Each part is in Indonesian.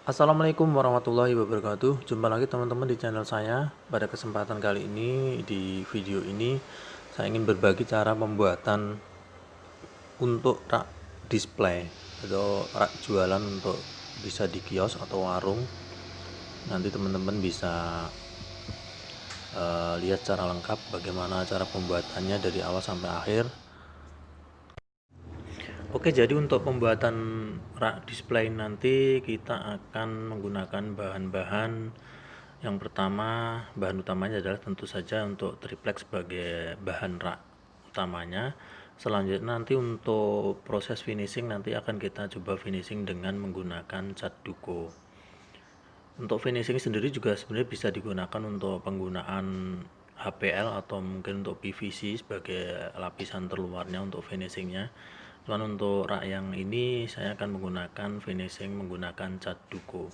Assalamualaikum warahmatullahi wabarakatuh. Jumpa lagi teman-teman di channel saya. Pada kesempatan kali ini, di video ini saya ingin berbagi cara pembuatan untuk rak display atau rak jualan untuk bisa di kios atau warung. Nanti teman-teman bisa lihat cara lengkap bagaimana cara pembuatannya dari awal sampai akhir. Oke, jadi untuk pembuatan rak display nanti kita akan menggunakan bahan-bahan. Yang pertama, bahan utamanya adalah tentu saja untuk triplek sebagai bahan rak utamanya. Selanjutnya nanti untuk proses finishing nanti akan kita coba finishing dengan menggunakan cat duko. Untuk finishing sendiri juga sebenarnya bisa digunakan untuk penggunaan HPL atau mungkin untuk PVC sebagai lapisan terluarnya untuk finishingnya. Cuman untuk rak yang ini saya akan menggunakan finishing menggunakan cat duko.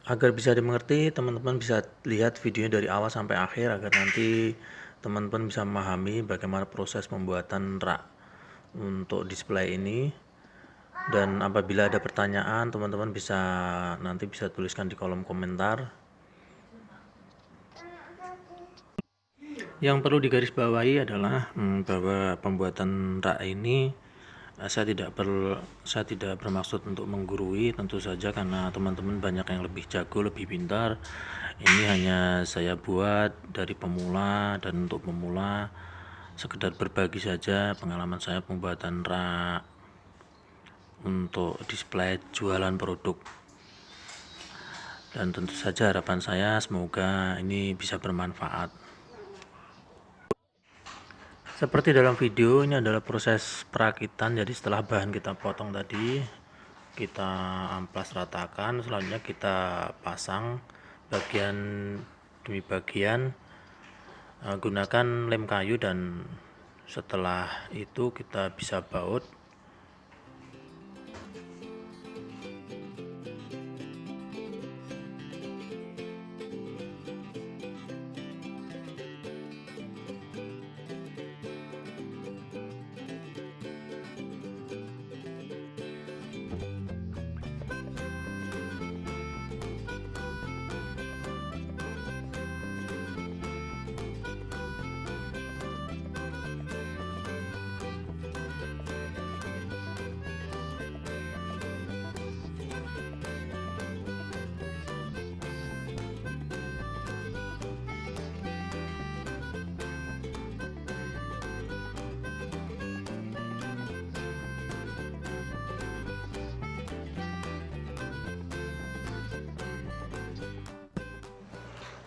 Agar bisa dimengerti, teman-teman bisa lihat videonya dari awal sampai akhir agar nanti teman-teman bisa memahami bagaimana proses pembuatan rak untuk display ini. Dan apabila ada pertanyaan, teman-teman nanti bisa tuliskan di kolom komentar. Yang perlu digarisbawahi adalah bahwa pembuatan rak ini saya tidak bermaksud untuk menggurui, tentu saja karena teman-teman banyak yang lebih jago, lebih pintar. Ini hanya saya buat dari pemula, dan untuk pemula sekedar berbagi saja pengalaman saya pembuatan rak untuk display jualan produk. Dan tentu saja harapan saya semoga ini bisa bermanfaat. Seperti dalam video, ini adalah proses perakitan. Jadi setelah bahan kita potong tadi, kita amplas ratakan, selanjutnya kita pasang bagian demi bagian, gunakan lem kayu, dan setelah itu kita bisa baut.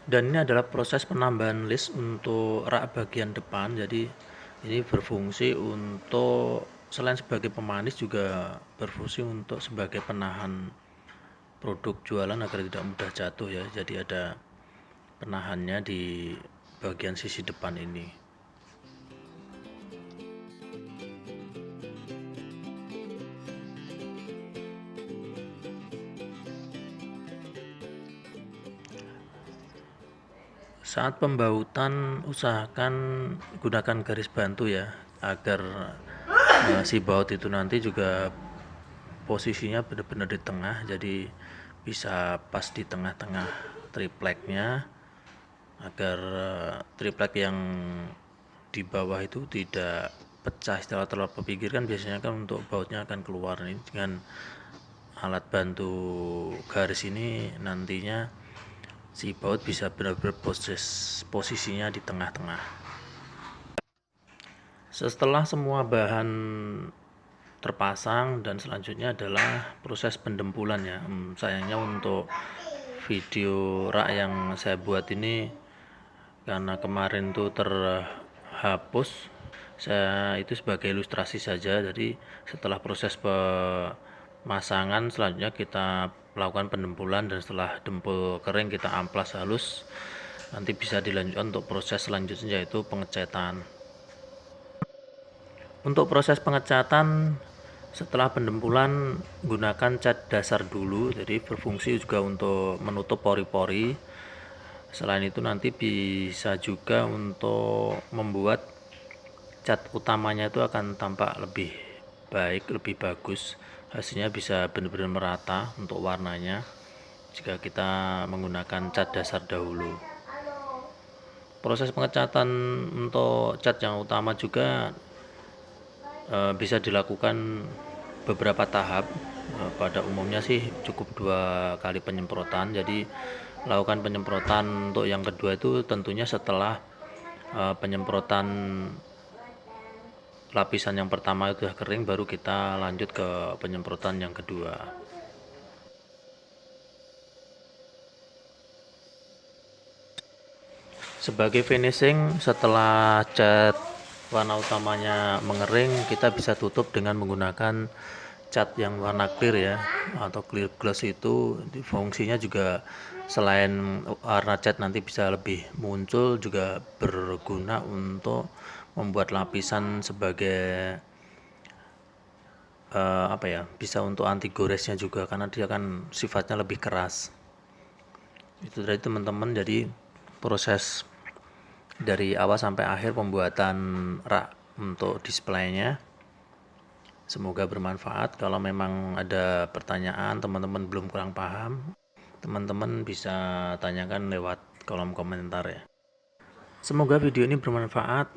Dan ini adalah proses penambahan list untuk rak bagian depan. Jadi ini berfungsi untuk selain sebagai pemanis juga berfungsi untuk sebagai penahan produk jualan agar tidak mudah jatuh ya. Jadi ada penahannya di bagian sisi depan ini. Saat pembautan usahakan gunakan garis bantu ya, agar si baut itu nanti juga posisinya benar-benar di tengah, jadi bisa pas di tengah-tengah tripleknya, agar triplek yang di bawah itu tidak pecah. Setelah terlalu pinggir kan biasanya kan untuk bautnya akan keluar. Ini dengan alat bantu garis ini nantinya si baut bisa benar-benar posisinya di tengah-tengah. Setelah semua bahan terpasang, dan selanjutnya adalah proses pendempulan ya. Sayangnya untuk video rak yang saya buat ini karena kemarin tuh terhapus, saya itu sebagai ilustrasi saja. Jadi setelah proses pemasangan, selanjutnya kita melakukan pendempulan, dan setelah dempul kering kita amplas halus. Nanti bisa dilanjutkan untuk proses selanjutnya, yaitu pengecatan. Untuk proses pengecatan setelah pendempulan, gunakan cat dasar dulu, jadi berfungsi juga untuk menutup pori-pori. Selain itu nanti bisa juga untuk membuat cat utamanya itu akan tampak lebih baik, lebih bagus hasilnya bisa benar-benar merata untuk warnanya jika kita menggunakan cat dasar dahulu. Proses pengecatan untuk cat yang utama juga bisa dilakukan beberapa tahap. Pada umumnya sih cukup 2 kali penyemprotan. Jadi lakukan penyemprotan untuk yang kedua itu tentunya setelah penyemprotan lapisan yang pertama itu sudah kering, baru kita lanjut ke penyemprotan yang kedua. Sebagai finishing, setelah cat warna utamanya mengering, kita bisa tutup dengan menggunakan cat yang warna clear ya, atau clear gloss. Itu fungsinya juga selain warna cat nanti bisa lebih muncul, juga berguna untuk membuat lapisan sebagai bisa untuk anti goresnya juga, karena dia kan sifatnya lebih keras. Itu tadi teman-teman, jadi proses dari awal sampai akhir pembuatan rak untuk displaynya. Semoga bermanfaat. Kalau memang ada pertanyaan, teman-teman belum kurang paham, teman-teman bisa tanyakan lewat kolom komentar ya. Semoga video ini bermanfaat.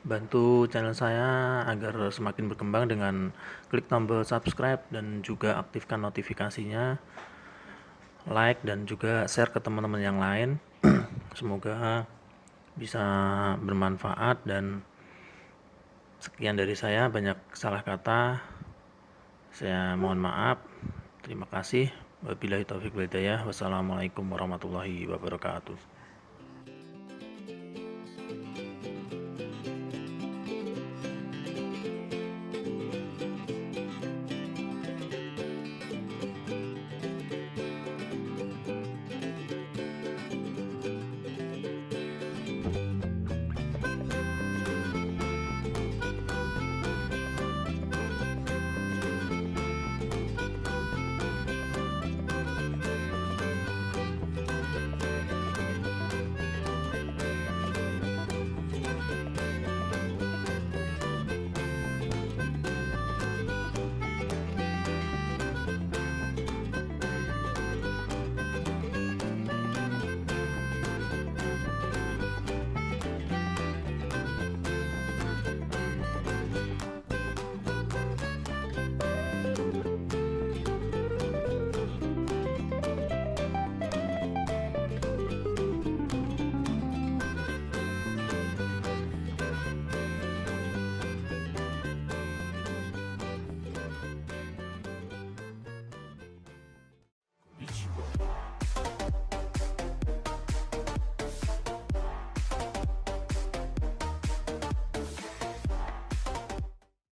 Bantu channel saya agar semakin berkembang dengan klik tombol subscribe dan juga aktifkan notifikasinya, like dan juga share ke teman-teman yang lain. Semoga bisa bermanfaat, dan sekian dari saya. Banyak salah kata, saya mohon maaf. Terima kasih. Wabillahi taufiq wal hidayah. Wassalamualaikum warahmatullahi wabarakatuh.